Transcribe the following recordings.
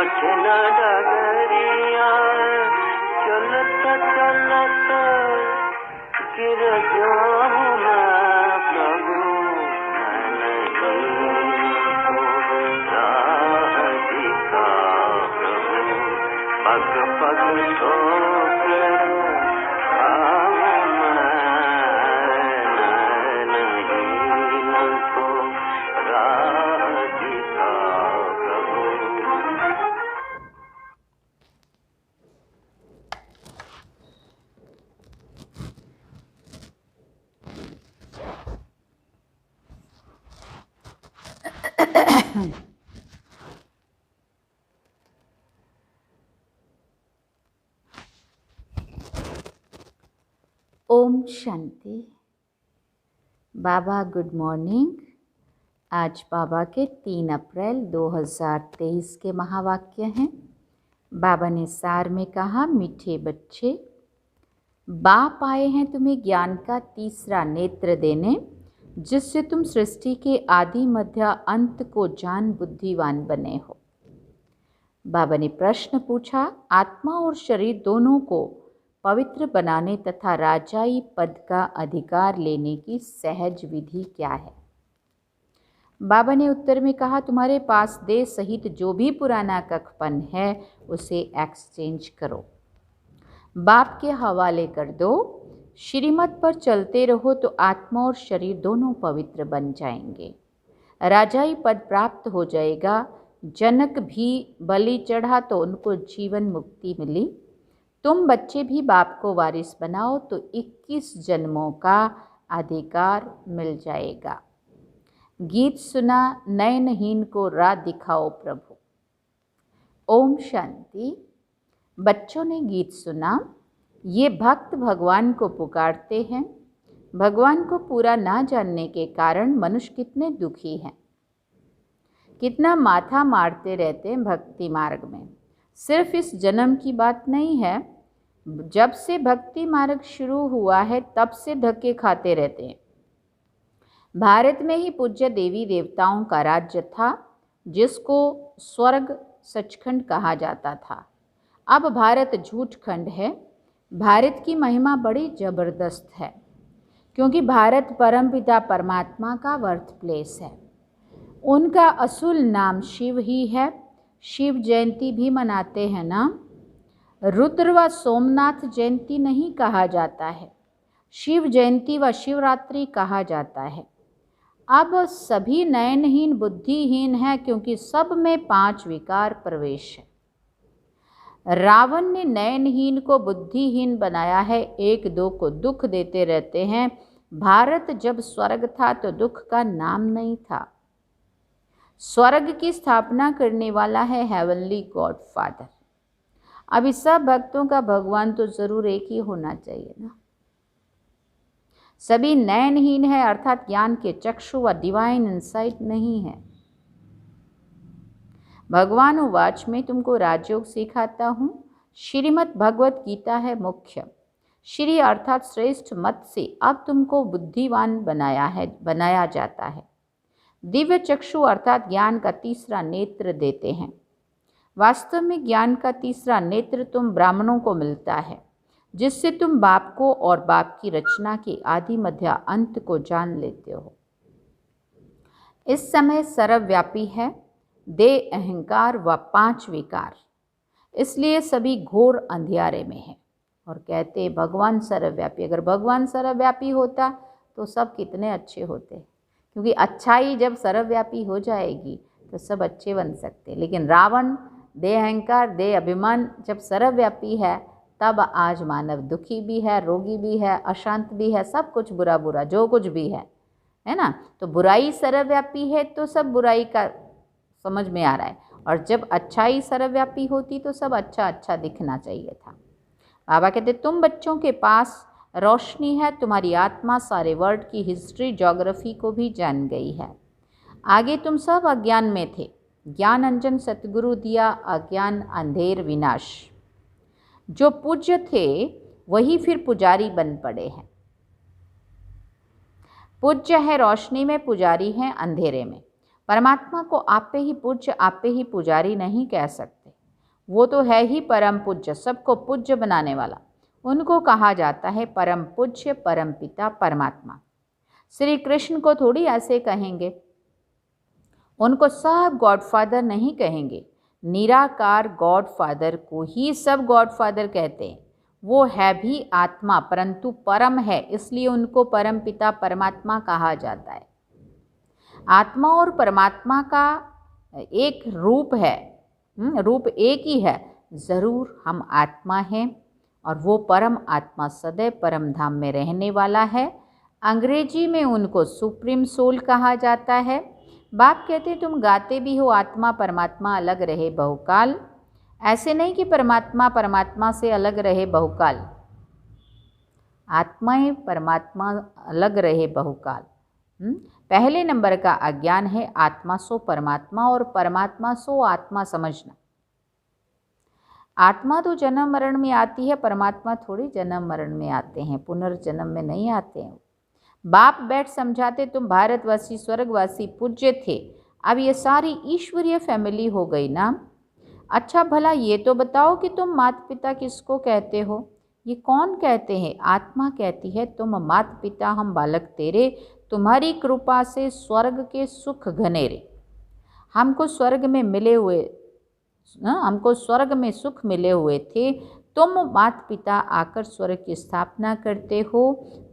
कठिन डगरिया चलत चलत गिर जाऊं मैं प्रभु, पग पग ठोकर खाऊं मैं, नहीं को राह दिखा प्रभु। ओम शांति। बाबा गुड मॉर्निंग। आज बाबा के 3 अप्रैल 2023 के महावाक्य हैं। बाबा ने सार में कहा, मीठे बच्चे, बाप आए हैं तुम्हें ज्ञान का तीसरा नेत्र देने, जिससे तुम सृष्टि के आदि मध्य अंत को जान बुद्धिवान बने हो। बाबा ने प्रश्न पूछा, आत्मा और शरीर दोनों को पवित्र बनाने तथा राजाई पद का अधिकार लेने की सहज विधि क्या है? बाबा ने उत्तर में कहा, तुम्हारे पास देह सहित जो भी पुराना कखपन है उसे एक्सचेंज करो, बाप के हवाले कर दो। श्रीमत पर चलते रहो तो आत्मा और शरीर दोनों पवित्र बन जाएंगे, राजाई पद प्राप्त हो जाएगा। जनक भी बलि चढ़ा तो उनको जीवन मुक्ति मिली। तुम बच्चे भी बाप को वारिस बनाओ तो 21 जन्मों का अधिकार मिल जाएगा। गीत सुना, नयनहीन को राह दिखाओ प्रभु। ओम शांति। बच्चों ने गीत सुना। ये भक्त भगवान को पुकारते हैं। भगवान को पूरा ना जानने के कारण मनुष्य कितने दुखी हैं, कितना माथा मारते रहते हैं भक्ति मार्ग में। सिर्फ इस जन्म की बात नहीं है, जब से भक्ति मार्ग शुरू हुआ है तब से धक्के खाते रहते हैं। भारत में ही पूज्य देवी देवताओं का राज्य था, जिसको स्वर्ग सचखंड कहा जाता था। अब भारत झूठ खंड है। भारत की महिमा बड़ी जबरदस्त है, क्योंकि भारत परमपिता परमात्मा का बर्थ प्लेस है। उनका असुल नाम शिव ही है। शिव जयंती भी मनाते हैं ना। रुद्र व सोमनाथ जयंती नहीं कहा जाता है, शिव जयंती व शिवरात्रि कहा जाता है। अब सभी नयनहीन बुद्धिहीन हैं, क्योंकि सब में 5 विकार प्रवेश है। रावण ने नयनहीन को बुद्धिहीन बनाया है, 1-2 को दुख देते रहते हैं। भारत जब स्वर्ग था तो दुख का नाम नहीं था। स्वर्ग की स्थापना करने वाला है हेवनली गॉड फादर। अभी सब भक्तों का भगवान तो जरूर एक ही होना चाहिए ना। सभी नयनहीन है, अर्थात ज्ञान के चक्षु व डिवाइन इंसाइट नहीं है। भगवान उवाच में तुमको राजयोग सिखाता हूँ। श्रीमद् भगवत गीता है मुख्य। श्री अर्थात श्रेष्ठ मत से अब तुमको बुद्धिवान बनाया जाता है। दिव्य चक्षु अर्थात ज्ञान का तीसरा नेत्र देते हैं। वास्तव में ज्ञान का तीसरा नेत्र तुम ब्राह्मणों को मिलता है, जिससे तुम बाप को और बाप की रचना के आदि मध्य अंत को जान लेते हो। इस समय सर्वव्यापी है, देह, अहंकार व 5 विकार, इसलिए सभी घोर अंधियारे में है। और कहते हैं भगवान सर्वव्यापी। अगर भगवान सर्वव्यापी होता तो सब कितने अच्छे होते, क्योंकि अच्छाई जब सर्वव्यापी हो जाएगी तो सब अच्छे बन सकते। लेकिन रावण, देह अहंकार, देह अभिमान जब सर्वव्यापी है, तब आज मानव दुखी भी है, रोगी भी है, अशांत भी है, सब कुछ बुरा बुरा जो कुछ भी है ना। तो बुराई सर्वव्यापी है तो सब बुराई का समझ में आ रहा है, और जब अच्छाई सर्वव्यापी होती तो सब अच्छा अच्छा दिखना चाहिए था। बाबा कहते तुम बच्चों के पास रोशनी है, तुम्हारी आत्मा सारे वर्ल्ड की हिस्ट्री ज्योग्राफी को भी जान गई है। आगे तुम सब अज्ञान में थे, ज्ञान अंजन सतगुरु दिया, अज्ञान अंधेर विनाश। जो पूज्य थे वही फिर पुजारी बन पड़े हैं। पूज्य है रोशनी में, पुजारी हैं अंधेरे में। परमात्मा को आप पे ही पूज्य, आप पे ही पुजारी नहीं कह सकते। वो तो है ही परम पूज्य, सबको पूज्य बनाने वाला। उनको कहा जाता है परम पूज्य, परम पिता, परमात्मा। श्री कृष्ण को थोड़ी ऐसे कहेंगे, उनको सब गॉडफादर नहीं कहेंगे, निराकार गॉडफादर को ही सब गॉडफादर कहते हैं। वो है भी आत्मा परंतु परम है, इसलिए उनको परम पिता परमात्मा कहा जाता है। आत्मा और परमात्मा का एक रूप है, रूप एक ही है। ज़रूर हम आत्मा हैं और वो परम आत्मा सदैव परम धाम में रहने वाला है। अंग्रेजी में उनको सुप्रीम सोल कहा जाता है। बाप कहते हैं तुम गाते भी हो आत्मा परमात्मा अलग रहे बहुकाल। ऐसे नहीं कि परमात्मा परमात्मा से अलग रहे बहुकाल, आत्माएं परमात्मा अलग रहे बहुकाल। पहले नंबर का अज्ञान है आत्मा सो परमात्मा और परमात्मा सो आत्मा समझना। आत्मा तो जन्म मरण में आती है, परमात्मा थोड़ी जन्म मरण में आते हैं, पुनर्जन्म में नहीं आते हैं। बाप बैठ समझाते तुम भारतवासी स्वर्गवासी पूज्य थे, अब ये सारी ईश्वरीय फैमिली हो गई ना। अच्छा भला ये तो बताओ कि तुम माता पिता किसको कहते हो? ये कौन कहते हैं? आत्मा कहती है तुम माता पिता हम बालक तेरे, तुम्हारी कृपा से स्वर्ग के सुख घनेरे। हमको स्वर्ग में मिले हुए, हमको स्वर्ग में सुख मिले हुए थे, तुम माता पिता आकर स्वर्ग की स्थापना करते हो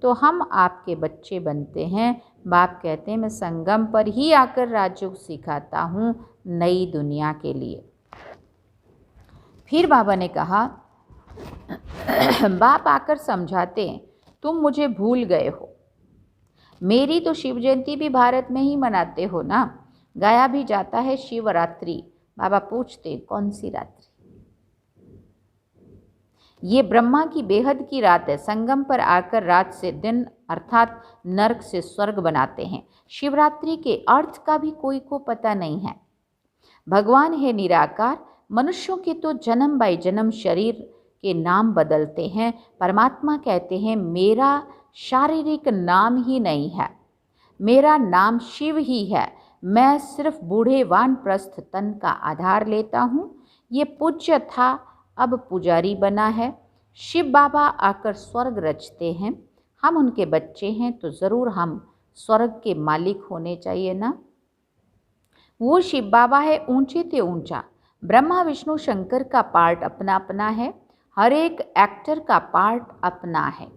तो हम आपके बच्चे बनते हैं। बाप कहते हैं मैं संगम पर ही आकर राजयोग सिखाता हूँ नई दुनिया के लिए। फिर बाबा ने कहा बाप आकर समझाते हैं तुम मुझे भूल गए हो, मेरी तो शिव जयंती भी भारत में ही मनाते हो ना, गाया भी जाता है शिवरात्रि। बाबा पूछते कौन सी रात्रि? ये ब्रह्मा की बेहद की रात है, संगम पर आकर रात से दिन अर्थात नरक से स्वर्ग बनाते हैं। शिवरात्रि के अर्थ का भी कोई को पता नहीं है। भगवान है निराकार, मनुष्यों के तो जन्म बाई जन्म शरीर के नाम बदलते हैं। परमात्मा कहते हैं मेरा शारीरिक नाम ही नहीं है, मेरा नाम शिव ही है। मैं सिर्फ बूढ़े वानप्रस्थ तन का आधार लेता हूँ। ये पूज्य था अब पुजारी बना है। शिव बाबा आकर स्वर्ग रचते हैं, हम उनके बच्चे हैं तो ज़रूर हम स्वर्ग के मालिक होने चाहिए ना। वो शिव बाबा है ऊंचे ते ऊंचा, ब्रह्मा विष्णु शंकर का पार्ट अपना अपना है, हर एक एक्टर का पार्ट अपना है,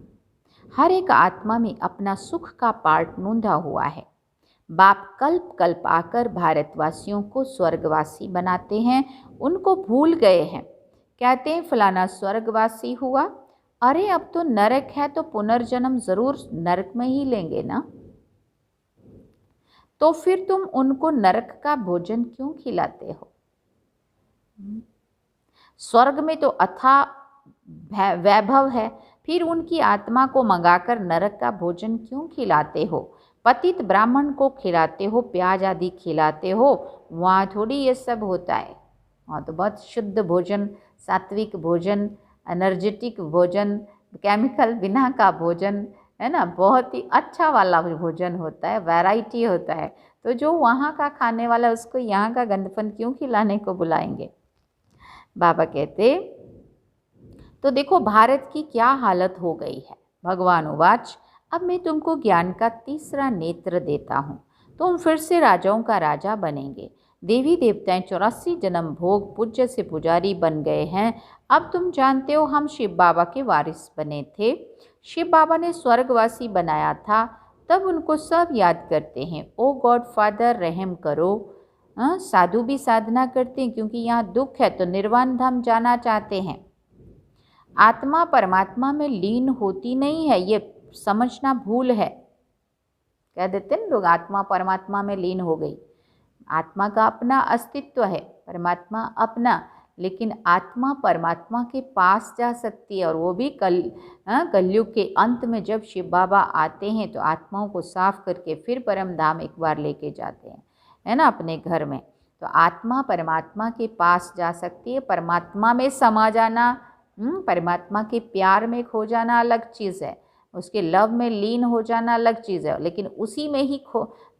हर एक आत्मा में अपना सुख का पार्ट नूंधा हुआ है। बाप कल्प कल्प आकर भारतवासियों को स्वर्गवासी बनाते हैं, उनको भूल गए हैं। कहते हैं फलाना स्वर्गवासी हुआ, अरे अब तो नरक है तो पुनर्जन्म ज़रूर नरक में ही लेंगे ना। तो फिर तुम उनको नरक का भोजन क्यों खिलाते हो? स्वर्ग में तो अथाह वैभव है, फिर उनकी आत्मा को मंगाकर नरक का भोजन क्यों खिलाते हो? पतित ब्राह्मण को खिलाते हो, प्याज आदि खिलाते हो, वहाँ थोड़ी ये सब होता है। वहाँ तो बहुत शुद्ध भोजन, सात्विक भोजन, एनर्जेटिक भोजन, केमिकल बिना का भोजन है ना, बहुत ही अच्छा वाला भोजन होता है, वैरायटी होता है। तो जो वहाँ का खाने वाला उसको यहाँ का गंदपन क्यों खिलाने को बुलाएंगे? बाबा कहते तो देखो भारत की क्या हालत हो गई है। भगवान उवाच अब मैं तुमको ज्ञान का तीसरा नेत्र देता हूँ, तुम फिर से राजाओं का राजा बनेंगे। देवी देवताएं 84 जन्म भोग पूज्य से पुजारी बन गए हैं। अब तुम जानते हो हम शिव बाबा के वारिस बने थे। शिव बाबा ने स्वर्गवासी बनाया था, तब उनको सब याद करते हैं, ओ गॉड फादर रहम करो। साधु भी साधना करते हैं क्योंकि यहाँ दुख है तो निर्वाण धाम जाना चाहते हैं। आत्मा परमात्मा में लीन होती नहीं है, ये समझना भूल है। कह देते हैं लोग आत्मा परमात्मा में लीन हो गई। आत्मा का अपना अस्तित्व है, परमात्मा अपना, लेकिन आत्मा परमात्मा के पास जा सकती है। और वो भी कलयुग के अंत में जब शिव बाबा आते हैं तो आत्माओं को साफ करके फिर परम धाम एक बार लेके जाते हैं, है ना, अपने घर में। तो आत्मा परमात्मा के पास जा सकती है। परमात्मा में समा जाना, परमात्मा के प्यार में खो जाना अलग चीज़ है, उसके लव में लीन हो जाना अलग चीज़ है। लेकिन उसी में ही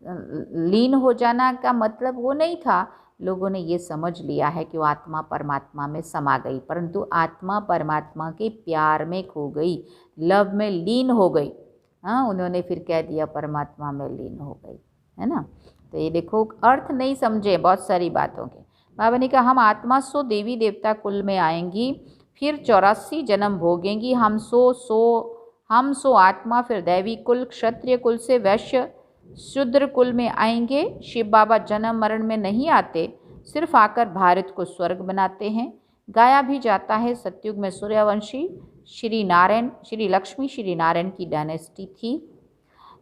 लीन हो जाना का मतलब वो नहीं था लोगों ने ये समझ लिया है कि वो आत्मा परमात्मा में समा गई, परंतु आत्मा परमात्मा के प्यार में खो गई, लव में लीन हो गई। हाँ, उन्होंने फिर कह दिया परमात्मा में लीन हो गई, है ना। तो ये देखो, अर्थ नहीं समझे बहुत सारी बातों के। बाबा ने कहा हम आत्मा सो देवी देवता कुल में आएंगी, फिर 84 जन्म भोगेंगी। हम सो आत्मा फिर दैवी कुल, क्षत्रिय कुल से वैश्य शूद्र कुल में आएंगे। शिव बाबा जन्म मरण में नहीं आते, सिर्फ आकर भारत को स्वर्ग बनाते हैं। गाया भी जाता है सतयुग में सूर्यवंशी श्री लक्ष्मी श्री नारायण की डायनेस्टी थी।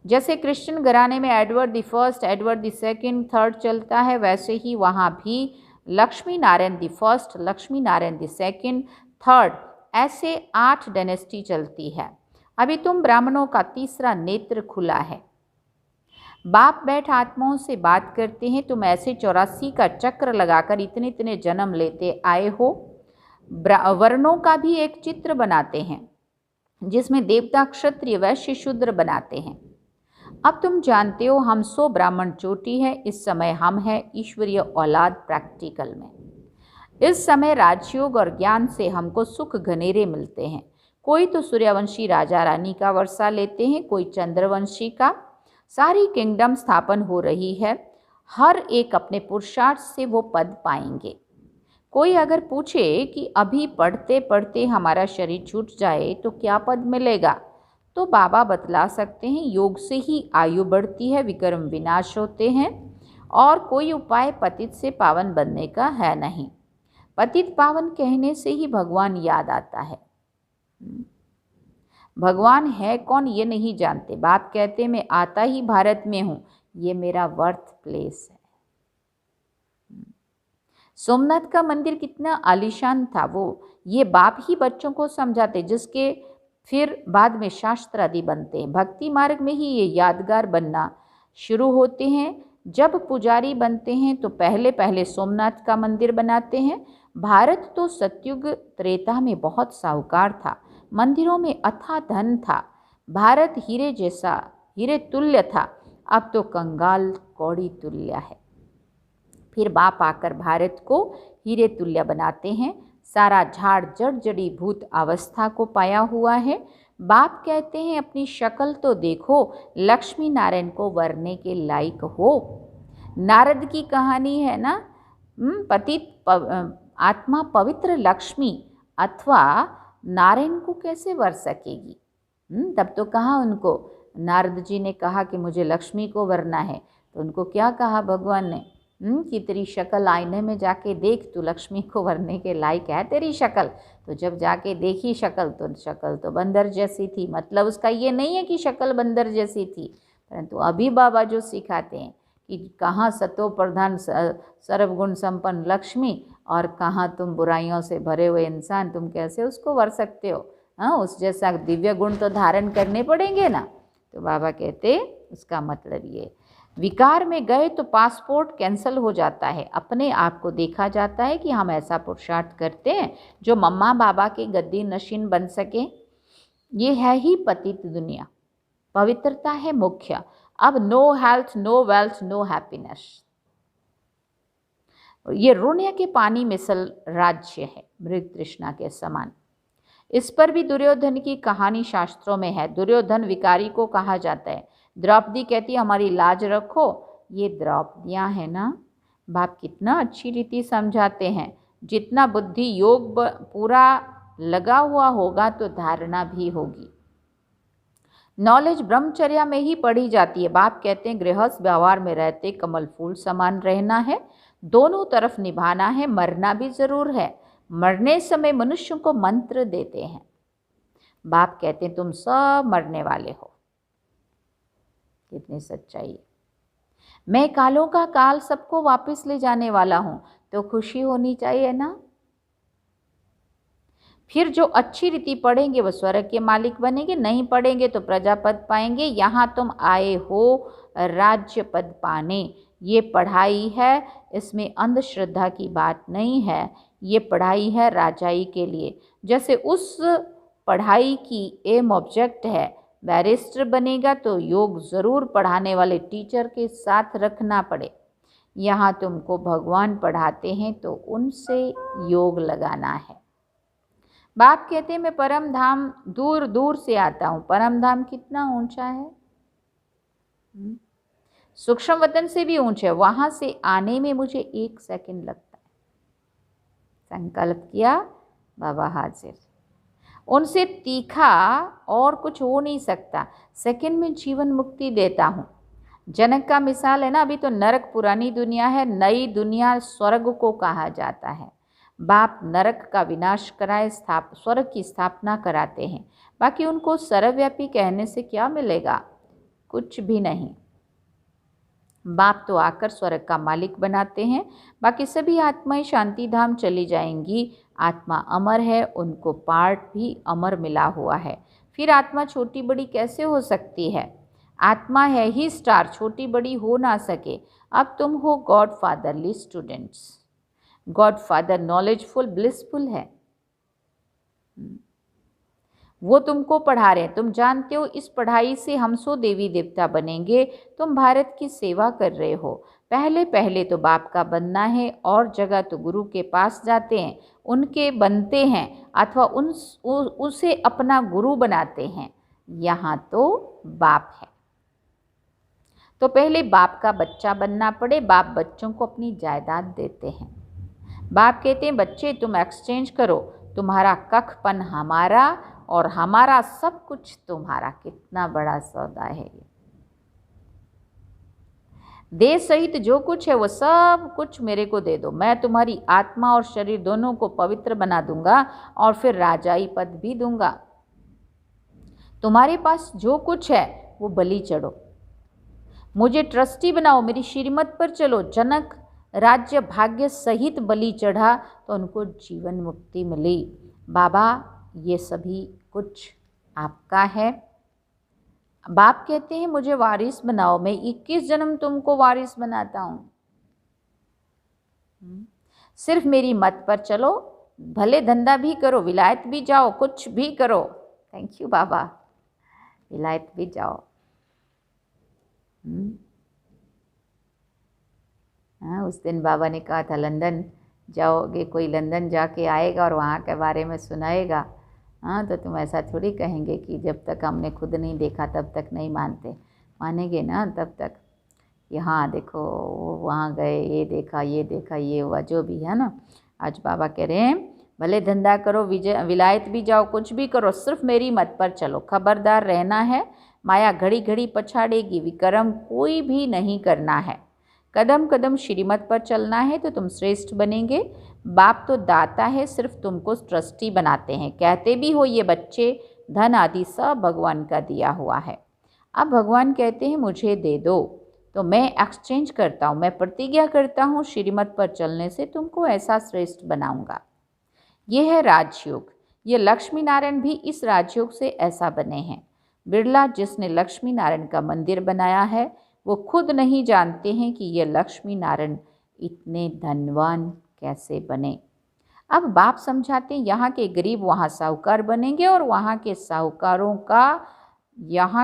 जैसे क्रिश्चियन घराने में Edward the first, Edward the second, third चलता है, वैसे ही वहाँ भी Lakshmi Narayan the first, Lakshmi Narayan the second, third, ऐसे 8 डायनेस्टी चलती है। अभी तुम ब्राह्मणों का तीसरा नेत्र खुला है। बाप बैठ आत्माओं से बात करते हैं। तुम ऐसे 84 का चक्र लगाकर इतने इतने जन्म लेते आए हो। वर्णों का भी एक चित्र बनाते हैं जिसमें देवता क्षत्रिय वैश्य शूद्र बनाते हैं। अब तुम जानते हो हम 100 ब्राह्मण चोटी है। इस समय हम हैं ईश्वरीय औलाद प्रैक्टिकल में। इस समय राजयोग और ज्ञान से हमको सुख घनेरे मिलते हैं। कोई तो सूर्यवंशी राजा रानी का वर्षा लेते हैं, कोई चंद्रवंशी का। सारी किंगडम स्थापन हो रही है। हर एक अपने पुरुषार्थ से वो पद पाएंगे। कोई अगर पूछे कि अभी पढ़ते पढ़ते हमारा शरीर छूट जाए तो क्या पद मिलेगा, तो बाबा बतला सकते हैं योग से ही आयु बढ़ती है, विक्रम विनाश होते हैं, और कोई उपाय पतित से पावन बनने का है नहीं। पतित पावन कहने से ही भगवान याद आता है। भगवान है कौन ये नहीं जानते। बाप कहते मैं आता ही भारत में हूँ, ये मेरा बर्थ प्लेस है। सोमनाथ का मंदिर कितना आलीशान था, वो ये बाप ही बच्चों को समझाते, जिसके फिर बाद में शास्त्र आदि बनते हैं। भक्ति मार्ग में ही ये यादगार बनना शुरू होते हैं। जब पुजारी बनते हैं तो पहले पहले सोमनाथ का मंदिर बनाते हैं। भारत तो सतयुग त्रेता में बहुत साहूकार था, मंदिरों में अथाह धन था। भारत हीरे तुल्य था, अब तो कंगाल कौड़ी तुल्य है। फिर बाप आकर भारत को हीरे तुल्य बनाते हैं। सारा झाड़ जड़ जड़ी भूत अवस्था को पाया हुआ है। बाप कहते हैं अपनी शक्ल तो देखो, लक्ष्मी नारायण को वरने के लायक हो। नारद की कहानी है ना, आत्मा पवित्र लक्ष्मी अथवा नारायण को कैसे वर सकेगी। तब तो कहा उनको, नारद जी ने कहा कि मुझे लक्ष्मी को वरना है, तो उनको क्या कहा भगवान ने कि तेरी शक्ल आईने में जाके देख, तू लक्ष्मी को वरने के लायक है तेरी शक्ल। तो जब जाके देखी शक्ल तो बंदर जैसी थी। मतलब उसका ये नहीं है कि शक्ल बंदर जैसी थी, परंतु अभी बाबा जो सिखाते हैं कि कहाँ सतो प्रधान सर्वगुण संपन्न लक्ष्मी और कहाँ तुम बुराइयों से भरे हुए इंसान, तुम कैसे उसको वर सकते हो। हाँ, उस जैसा दिव्य गुण तो धारण करने पड़ेंगे ना। तो बाबा कहते उसका मतलब ये, विकार में गए तो पासपोर्ट कैंसिल हो जाता है। अपने आप को देखा जाता है कि हम ऐसा पुरुषार्थ करते हैं जो मम्मा बाबा के गद्दी नशीन बन सके। ये है ही पतित दुनिया। पवित्रता है मुख्य। अब no health, no wealth, no happiness. ये ऋण्य के पानी मिसल राज्य है, मृग तृष्णा के समान। इस पर भी दुर्योधन की कहानी शास्त्रों में है। दुर्योधन विकारी को कहा जाता है। द्रौपदी कहती है हमारी लाज रखो। ये द्रौपदियाँ है ना, बाप कितना अच्छी रीति समझाते हैं। जितना बुद्धि योग पूरा लगा हुआ होगा तो धारणा भी होगी। नॉलेज ब्रह्मचर्या में ही पढ़ी जाती है। बाप कहते हैं गृहस्थ व्यवहार में रहते कमल फूल समान रहना है, दोनों तरफ निभाना है, मरना भी जरूर है। मरने समय मनुष्य को मंत्र देते हैं। बाप कहते हैं तुम सब मरने वाले हो। कितनी सच्चाई है। मैं कालों का काल सबको वापस ले जाने वाला हूं, तो खुशी होनी चाहिए ना। फिर जो अच्छी रीति पढ़ेंगे वो स्वर्ग के मालिक बनेंगे, नहीं पढ़ेंगे तो प्रजापद पाएंगे। यहाँ तुम आए हो राज्य पद पाने। ये पढ़ाई है, इसमें अंधश्रद्धा की बात नहीं है। ये पढ़ाई है राजाई के लिए। जैसे उस पढ़ाई की एम ऑब्जेक्ट है, बैरिस्टर बनेगा तो योग ज़रूर पढ़ाने वाले टीचर के साथ रखना पड़े। यहाँ तुमको भगवान पढ़ाते हैं तो उनसे योग लगाना है। बाप कहते हैं मैं परम धाम दूर दूर से आता हूँ। परम धाम कितना ऊंचा है? सूक्ष्म वतन से भी ऊंचा है। वहाँ से आने में मुझे 1 सेकंड लगता है। संकल्प किया, बाबा हाजिर। उनसे तीखा और कुछ हो नहीं सकता। सेकंड में जीवन मुक्ति देता हूँ। जनक का मिसाल है ना, अभी तो नरक पुरानी दुनिया है, नई दुनिया स्वर्ग को कहा जाता है। बाप नरक का विनाश कराए स्वर्ग की स्थापना कराते हैं। बाकी उनको सर्वव्यापी कहने से क्या मिलेगा? कुछ भी नहीं। बाप तो आकर स्वर्ग का मालिक बनाते हैं। बाकी सभी आत्माएं शांति धाम चली जाएंगी। आत्मा अमर है, उनको पार्ट भी अमर मिला हुआ है। फिर आत्मा छोटी बड़ी कैसे हो सकती है? आत्मा है ही स्टार, छोटी बड़ी हो ना सके। अब तुम हो God fatherly students. God father knowledgeful blissful है, वो तुमको पढ़ा रहे हैं। तुम जानते हो इस पढ़ाई से हम 100 देवी देवता बनेंगे। तुम भारत की सेवा कर रहे हो। पहले तो बाप का बनना है, और जगह तो गुरु के पास जाते हैं, उनके बनते हैं, अथवा उसे अपना गुरु बनाते हैं। यहाँ तो बाप है, तो पहले बाप का बच्चा बनना पड़े। बाप बच्चों को अपनी जायदाद देते हैं। बाप कहते हैं बच्चे तुम एक्सचेंज करो, तुम्हारा कखपन हमारा और हमारा सब कुछ तुम्हारा। कितना बड़ा सौदा है ये। देह सहित जो कुछ है वो सब कुछ मेरे को दे दो। मैं तुम्हारी आत्मा और शरीर दोनों को पवित्र बना दूंगा, और फिर राजाई पद भी दूंगा। तुम्हारे पास जो कुछ है वो बलि चढ़ो, मुझे ट्रस्टी बनाओ, मेरी श्रीमत पर चलो। जनक राज्य भाग्य सहित बलि चढ़ा तो उनको जीवन मुक्ति मिली। बाबा ये सभी कुछ आपका है। बाप कहते हैं मुझे वारिस बनाओ, मैं 21 जन्म तुमको वारिस बनाता हूँ। सिर्फ मेरी मत पर चलो, भले धंधा भी करो, विलायत भी जाओ, कुछ भी करो। थैंक यू बाबा, विलायत भी जाओ। हाँ, उस दिन बाबा ने कहा था लंदन जाओगे, कोई लंदन जाके आएगा और वहाँ के बारे में सुनाएगा। हाँ, तो तुम ऐसा थोड़ी कहेंगे कि जब तक हमने खुद नहीं देखा तब तक नहीं मानते। मानेंगे ना तब तक कि हाँ देखो वो वहाँ गए, ये देखा, ये हुआ, जो भी है ना। आज बाबा कह रहे हैं भले धंधा करो, विलायत भी जाओ, कुछ भी करो, सिर्फ मेरी मत पर चलो। खबरदार रहना है, माया घड़ी घड़ी पछाड़ेगी। विक्रम कोई भी नहीं करना है। कदम कदम श्रीमत पर चलना है तो तुम श्रेष्ठ बनेंगे। बाप तो दाता है, सिर्फ तुमको ट्रस्टी बनाते हैं। कहते भी हो ये बच्चे धन आदि सब भगवान का दिया हुआ है। अब भगवान कहते हैं मुझे दे दो, तो मैं एक्सचेंज करता हूँ। मैं प्रतिज्ञा करता हूँ श्रीमत पर चलने से तुमको ऐसा श्रेष्ठ बनाऊंगा। ये है राजयोग। ये लक्ष्मी नारायण भी इस राजयोग से ऐसा बने हैं। बिरला जिसने लक्ष्मी नारायण का मंदिर बनाया है वो खुद नहीं जानते हैं कि ये लक्ष्मी नारायण इतने धनवान कैसे बने। अब बाप समझाते हैं यहाँ के गरीब वहाँ साहूकार बनेंगे, और यहाँ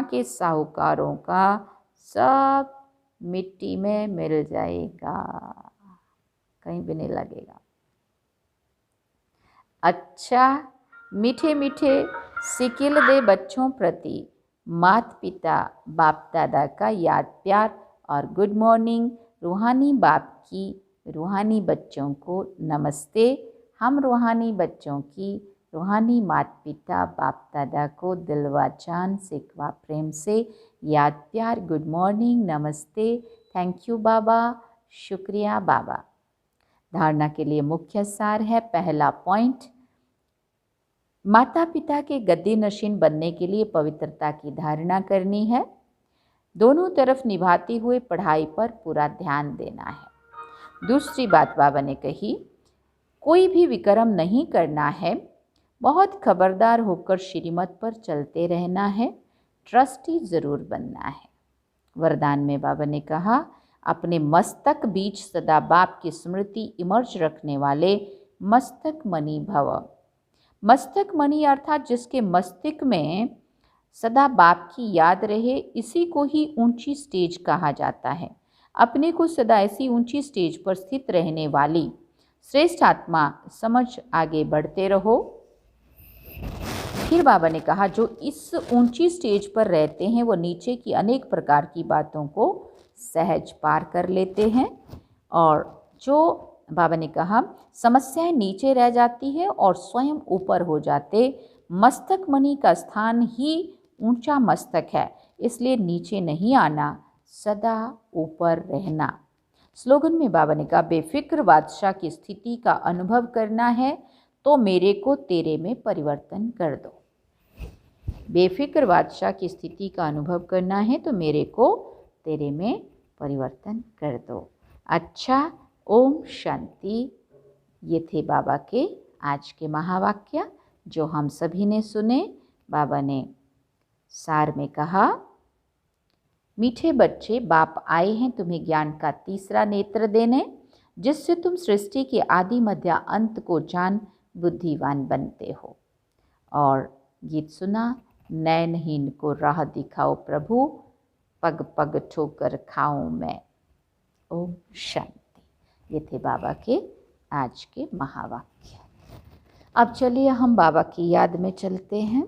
के साहूकारों का सब मिट्टी में मिल जाएगा, कहीं भी नहीं लगेगा। अच्छा, मीठे मीठे सिकिल दे बच्चों प्रति माता पिता बाप दादा का याद प्यार और गुड मॉर्निंग। रूहानी बाप की रूहानी बच्चों को नमस्ते। हम रूहानी बच्चों की रूहानी माता पिता बाप दादा को दिलवा जान सिकवा प्रेम से याद प्यार, गुड मॉर्निंग, नमस्ते, थैंक यू बाबा, शुक्रिया बाबा। धारणा के लिए मुख्य सार है। पहला पॉइंट, माता पिता के गद्दी नशीन बनने के लिए पवित्रता की धारणा करनी है। दोनों तरफ निभाते हुए पढ़ाई पर पूरा ध्यान देना है। दूसरी बात बाबा ने कही, कोई भी विक्रम नहीं करना है, बहुत खबरदार होकर श्रीमत पर चलते रहना है, ट्रस्टी ज़रूर बनना है। वरदान में बाबा ने कहा, अपने मस्तक बीच सदा बाप की स्मृति इमर्ज रखने वाले मस्तक मणि भव। मस्तक मणि अर्थात जिसके मस्तिष्क में सदा बाप की याद रहे, इसी को ही ऊंची स्टेज कहा जाता है। अपने को सदा ऐसी ऊंची स्टेज पर स्थित रहने वाली श्रेष्ठ आत्मा समझ आगे बढ़ते रहो। फिर बाबा ने कहा, जो इस ऊंची स्टेज पर रहते हैं वो नीचे की अनेक प्रकार की बातों को सहज पार कर लेते हैं। और जो बाबा ने कहा, समस्याएं नीचे रह जाती है और स्वयं ऊपर हो जाते। मस्तक मणि का स्थान ही ऊंचा मस्तक है, इसलिए नीचे नहीं आना, सदा ऊपर रहना। स्लोगन में बाबा ने कहा, बेफिक्र बादशाह की स्थिति का अनुभव करना है तो मेरे को तेरे में परिवर्तन कर दो। बेफिक्र बादशाह की स्थिति का अनुभव करना है तो मेरे को तेरे में परिवर्तन कर दो। अच्छा, ओम शांति। ये थे बाबा के आज के महावाक्य जो हम सभी ने सुने। बाबा ने सार में कहा, मीठे बच्चे, बाप आए हैं तुम्हें ज्ञान का तीसरा नेत्र देने, जिससे तुम सृष्टि के आदि मध्य अंत को जान बुद्धिवान बनते हो। और गीत सुना, नैनहीन को राह दिखाओ प्रभु, पग पग ठोकर खाऊं मैं। ओम शांति। ये थे बाबा के आज के महावाक्य। अब चलिए हम बाबा की याद में चलते हैं।